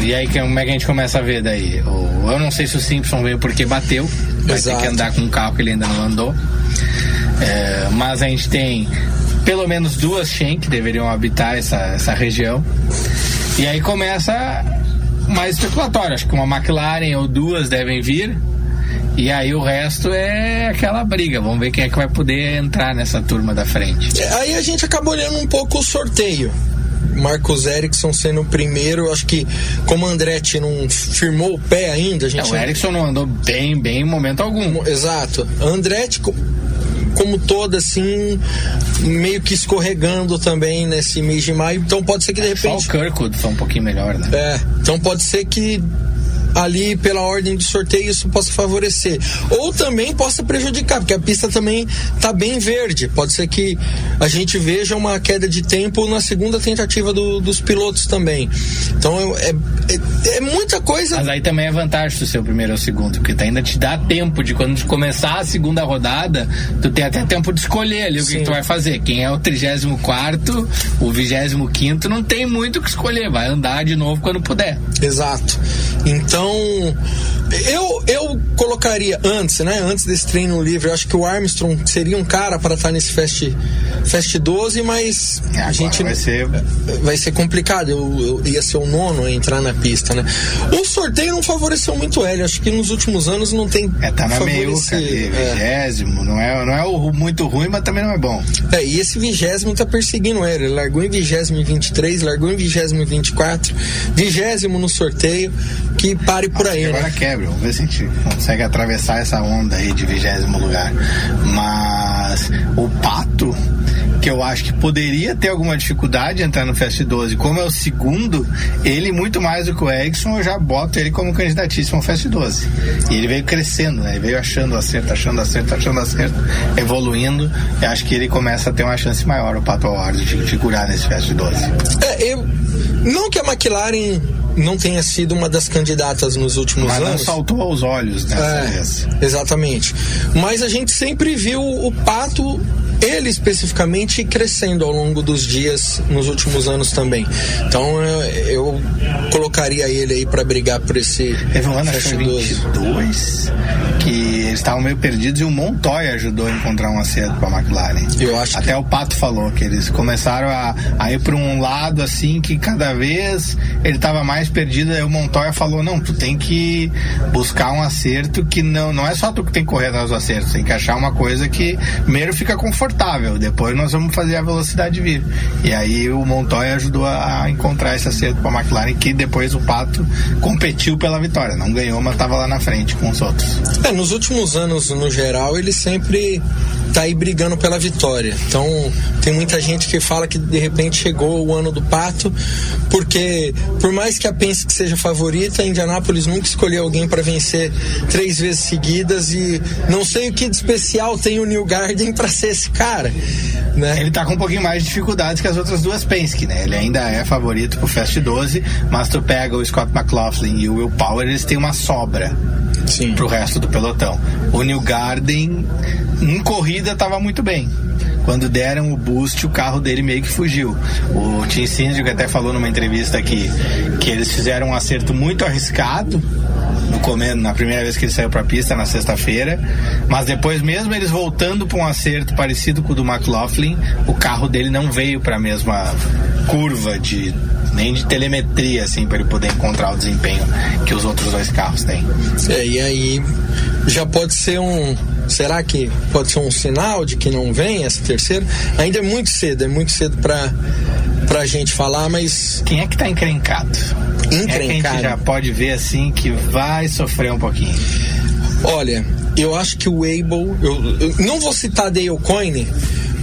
e aí como é que a gente começa a ver daí? Eu não sei se o Simpson veio porque bateu, vai ter que andar com um carro que ele ainda não andou, mas a gente tem pelo menos 2 Shen que deveriam habitar essa região, e aí começa mais especulatório. Acho que uma McLaren ou 2 devem vir, e aí o resto é aquela briga. Vamos ver quem é que vai poder entrar nessa turma da frente. Aí a gente acaba olhando um pouco o sorteio. Marcos Ericsson sendo o primeiro, acho que como o Andretti não firmou o pé ainda, a gente... o Ericsson não andou bem em momento algum. Exato. Andretti, como toda, assim, meio que escorregando também nesse mês de maio, então pode ser que de repente... Só o Kirkwood foi um pouquinho melhor, né? Então pode ser que ali pela ordem de sorteio isso possa favorecer, ou também possa prejudicar, porque a pista também tá bem verde. Pode ser que a gente veja uma queda de tempo na segunda tentativa dos pilotos também. Então é muita coisa. Mas aí também é vantagem do seu primeiro ou segundo, porque ainda te dá tempo de, quando começar a segunda rodada, tu tem até tempo de escolher ali o que tu vai fazer. Quem é o 34º, o 25º, não tem muito o que escolher, vai andar de novo quando puder. Exato. Então eu colocaria antes desse treino livre, eu acho que o Armstrong seria um cara para estar nesse Fast 12, mas a gente vai ser complicado. Eu ia ser o 9º a entrar na pista, né? O sorteio não favoreceu muito ele, acho que nos últimos anos não tem tá na meiuca ali, 20º, não é o muito ruim, mas também não é bom. E esse 20º tá perseguindo ele largou em 20º em 23, largou em 20º em 24, 20º no sorteio, que pare por aí, agora né? Quebra, vamos ver se a gente consegue atravessar essa onda aí de 20º lugar. Mas o Pato, que eu acho que poderia ter alguma dificuldade de entrar no Fast 12, como é o segundo, ele muito mais do que o Ericsson, eu já boto ele como candidatíssimo ao Fast 12. E ele veio crescendo, né? Ele veio achando acerto, evoluindo. Eu acho que ele começa a ter uma chance maior, o Pato Howard, de figurar nesse Fast 12. Não que a McLaren não tenha sido uma das candidatas nos últimos anos. Mas não saltou aos olhos dessa vez. Exatamente. Mas a gente sempre viu o Pato, ele especificamente, crescendo ao longo dos dias nos últimos anos também. Então eu colocaria ele aí para brigar por esse Teve um ano, acho que 22, que eles estavam meio perdidos e o Montoya ajudou a encontrar um acerto para a McLaren. Eu acho até o Pato falou que eles começaram a ir para um lado assim, que cada vez ele estava mais perdido. Aí o Montoya falou: não, tu tem que buscar um acerto que não é só tu que tem que correr atrás do acerto, tem que achar uma coisa que primeiro fica confortável, depois nós vamos fazer a velocidade vir. E aí o Montoya ajudou a encontrar esse acerto para a McLaren, que depois o Pato competiu pela vitória, não ganhou, mas estava lá na frente com os outros. Nos últimos anos, no geral, ele sempre tá aí brigando pela vitória. Então tem muita gente que fala que de repente chegou o ano do Pato, porque por mais que a Penske seja favorita, a Indianápolis nunca escolheu alguém para vencer 3 vezes seguidas, e não sei o que de especial tem o Newgarden para ser esse cara, né? Ele tá com um pouquinho mais de dificuldades que as outras duas Penske, né? Ele ainda é favorito pro Fast 12, mas tu pega o Scott McLaughlin e o Will Power, eles têm uma sobra pro resto do pelotão. O Newgarden em corrida estava muito bem. Quando deram o boost, o carro dele meio que fugiu. O Tim Cindric até falou numa entrevista aqui que eles fizeram um acerto muito arriscado na primeira vez que ele saiu para a pista, na sexta-feira, mas depois, mesmo eles voltando para um acerto parecido com o do McLaughlin, o carro dele não veio para a mesma curva nem de telemetria, assim, para ele poder encontrar o desempenho que os outros dois carros têm. E aí já pode ser será que pode ser um sinal de que não vem essa terceira? Ainda é muito cedo pra gente falar, mas... Quem é que tá encrencado? Encrencado? É que a gente já pode ver, assim, que vai sofrer um pouquinho. Olha, eu acho que o Abel... Eu não vou citar Dale Coyne,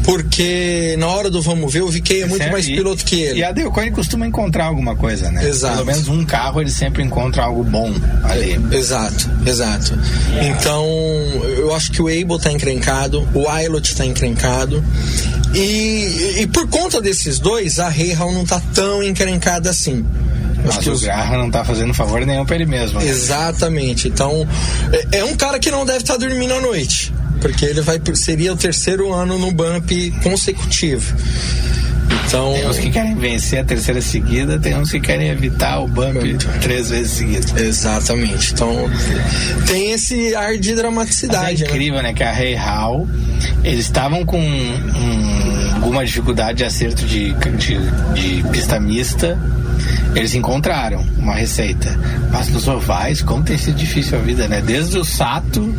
porque na hora do vamos ver, o VK é muito mais piloto que ele. E a Dale Coyne costuma encontrar alguma coisa, né? Exato. Pelo menos um carro ele sempre encontra algo bom ali. Exato. Então, eu acho que o Abel tá encrencado, o Aylot tá encrencado. E por conta desses dois, a Rahal não tá tão encrencada assim. Mas o Graham não tá fazendo favor nenhum pra ele mesmo, né? Exatamente. Então, é um cara que não deve estar dormindo à noite, porque ele seria o terceiro ano no bump consecutivo. Então, tem uns que querem vencer a terceira seguida, tem uns que querem evitar o bump 3 vezes seguidas. Exatamente. Então, tem esse ar de dramaticidade. É incrível, né? Que a Rahal, eles estavam com alguma dificuldade de acerto de pista mista. Eles encontraram uma receita, mas nos ovais, como tem sido difícil a vida, né? Desde o Sato,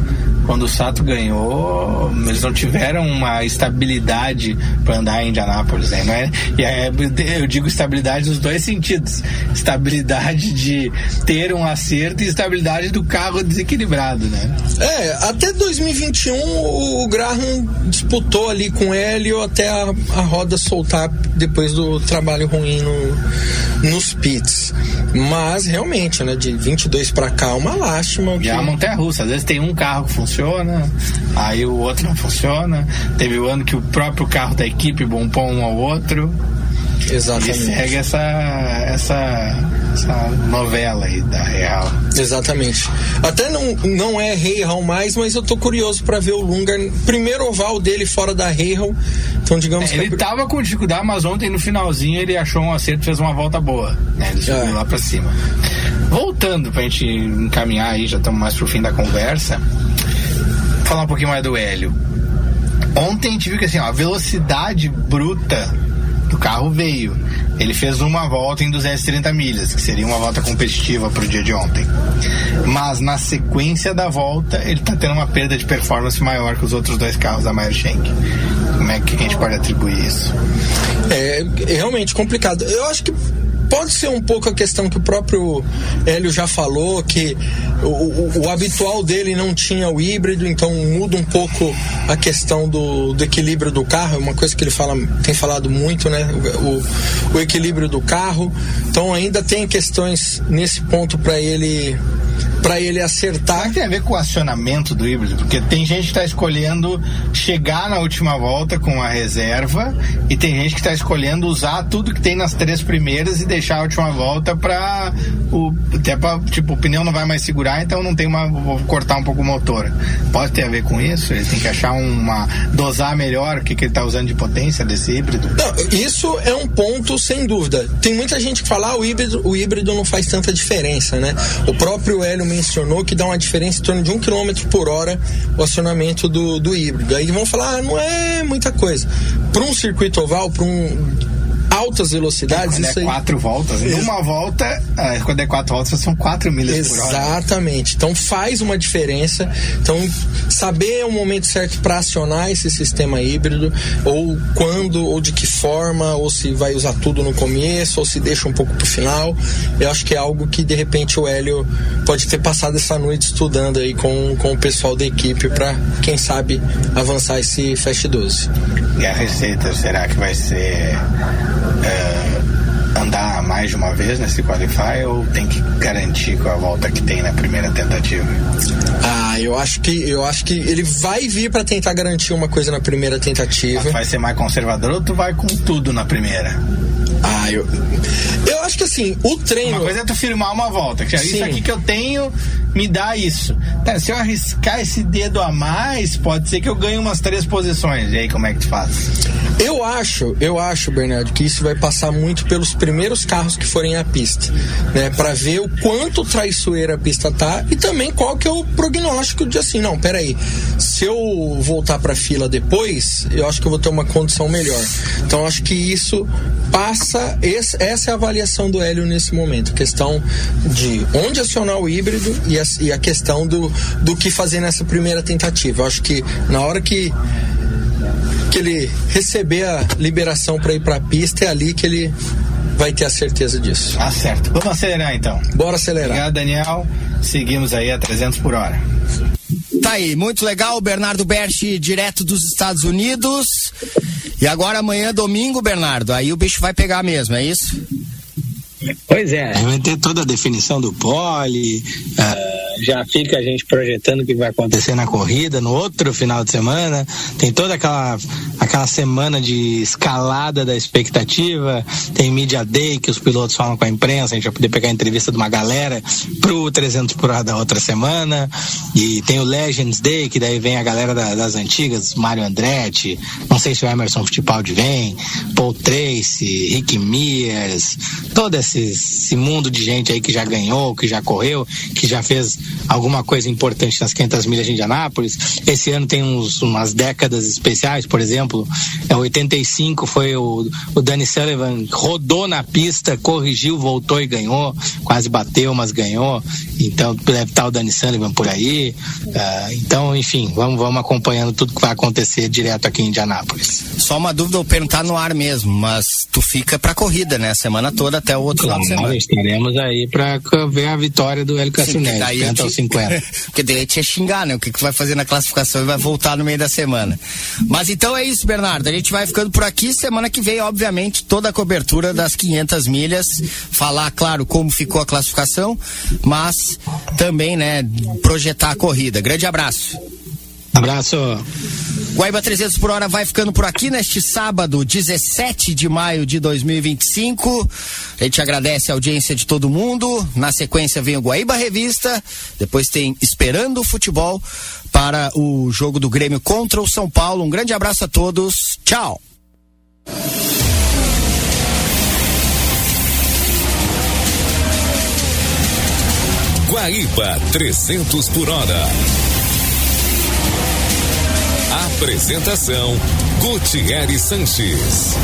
quando o Sato ganhou, eles não tiveram uma estabilidade para andar em Indianápolis, né? E aí, eu digo estabilidade nos dois sentidos: estabilidade de ter um acerto e estabilidade do carro desequilibrado, né? Até 2021 o Graham disputou ali com o Hélio até a roda soltar depois do trabalho ruim nos pits. Mas realmente, né, de 22 para cá, uma lástima. E a montanha-russa, às vezes tem um carro que funciona, aí o outro não funciona. Teve o ano que o próprio carro da equipe bombou um ao outro. Exatamente. E segue essa novela aí da Rahal. Exatamente. Até não é Rahal mais, mas eu tô curioso para ver o Lundgren, primeiro oval dele fora da Rahal. Então, digamos que ele tava com dificuldade, mas ontem no finalzinho ele achou um acerto e fez uma volta boa, né? Ele subiu lá pra cima. Voltando pra gente encaminhar aí, já estamos mais pro fim da conversa, falar um pouquinho mais do Hélio. Ontem a gente viu que assim, a velocidade bruta do carro veio. Ele fez uma volta em 230 milhas, que seria uma volta competitiva pro dia de ontem. Mas na sequência da volta, ele tá tendo uma perda de performance maior que os outros dois carros da Meyer Shank. Como é que a gente pode atribuir isso? É realmente complicado. Eu acho que pode ser um pouco a questão que o próprio Hélio já falou, que o habitual dele não tinha o híbrido, então muda um pouco a questão do equilíbrio do carro. É uma coisa que ele tem falado muito, né? O equilíbrio do carro. Então ainda tem questões nesse ponto para ele acertar. Será que tem a ver com o acionamento do híbrido? Porque tem gente que está escolhendo chegar na última volta com a reserva, e tem gente que está escolhendo usar tudo que tem nas 3 primeiras e deixar a última volta tipo, o pneu não vai mais segurar, então vou cortar um pouco o motor. Pode ter a ver com isso? Ele tem que achar dosar melhor o que ele está usando de potência desse híbrido? Não, isso é um ponto sem dúvida. Tem muita gente que fala, o híbrido não faz tanta diferença, né? O próprio Hélio mencionou que dá uma diferença em torno de 1 km por hora o acionamento do híbrido. Aí vão falar, não é muita coisa. Para um circuito oval, para altas velocidades, quando isso aí... 4 voltas, numa volta, quando é 4 voltas, são 4 milhas por hora. Exatamente, então faz uma diferença. Então, saber o momento certo para acionar esse sistema híbrido, ou quando, ou de que forma, ou se vai usar tudo no começo, ou se deixa um pouco pro final, eu acho que é algo que de repente o Hélio pode ter passado essa noite estudando aí com o pessoal da equipe para, quem sabe, avançar esse Fast 12. E a receita, será que vai ser andar mais de uma vez nesse Qualify, ou tem que garantir com a volta que tem na primeira tentativa? Eu acho que ele vai vir para tentar garantir uma coisa na primeira tentativa. Mas vai ser mais conservador ou tu vai com tudo na primeira? Eu acho que assim, o treino... Uma coisa é tu firmar uma volta, que isso aqui que eu tenho me dá isso. Se eu arriscar esse dedo a mais, pode ser que eu ganhe umas 3 posições. E aí, como é que tu faz? Eu acho, Bernardo, que isso vai passar muito pelos primeiros carros que forem à pista, né? Pra ver o quanto traiçoeira a pista tá e também qual que é o prognóstico de assim, não, peraí, se eu voltar pra fila depois, eu acho que eu vou ter uma condição melhor. Então, acho que isso passa, essa é a avaliação do Hélio nesse momento, a questão de onde acionar o híbrido e a questão do que fazer nessa primeira tentativa. Eu acho que na hora que ele receber a liberação para ir para a pista, é ali que ele vai ter a certeza disso. Ah, certo. Vamos acelerar então. Bora acelerar. Obrigado, Daniel. Seguimos aí a 300 por hora. Tá aí, muito legal, Bernardo Berchi, direto dos Estados Unidos. E agora amanhã, domingo, Bernardo, aí o bicho vai pegar mesmo, é isso? Pois é, vai ter toda a definição do pole, já fica a gente projetando o que vai acontecer na corrida, no outro final de semana, tem toda aquela semana de escalada da expectativa, tem Media Day que os pilotos falam com a imprensa, a gente vai poder pegar a entrevista de uma galera pro 300 por hora da outra semana, e tem o Legends Day, que daí vem a galera das antigas, Mário Andretti, não sei se o Emerson Fittipaldi vem, Paul Tracy, Rick Mears, todo esse mundo de gente aí que já ganhou, que já correu, que já fez alguma coisa importante nas 500 milhas de Indianápolis. Esse ano tem umas décadas especiais, por exemplo, 85 foi o Danny Sullivan, rodou na pista, corrigiu, voltou e ganhou, quase bateu, mas ganhou. Então deve estar o Danny Sullivan por aí. Então, enfim, vamos acompanhando tudo que vai acontecer direto aqui em Indianápolis. Só uma dúvida, vou perguntar no ar mesmo, mas tu fica pra corrida, né? A semana toda até o outro final de semana. Estaremos aí pra ver a vitória do Hélio Cassinelli, 50 ou 50. Porque daí a gente ia xingar, né? O que vai fazer na classificação e vai voltar no meio da semana. Mas então é isso, Bernardo. A gente vai ficando por aqui. Semana que vem, obviamente, toda a cobertura das 500 milhas. Falar, claro, como ficou a classificação, mas também, né, projetar a corrida. Grande abraço. Abraço. Guaíba 300 por hora vai ficando por aqui neste sábado, 17 de maio de 2025. A gente agradece a audiência de todo mundo. Na sequência vem o Guaíba Revista. Depois tem Esperando o Futebol para o jogo do Grêmio contra o São Paulo. Um grande abraço a todos. Tchau. Guaíba 300 por hora. Apresentação: Gutierre Sanches.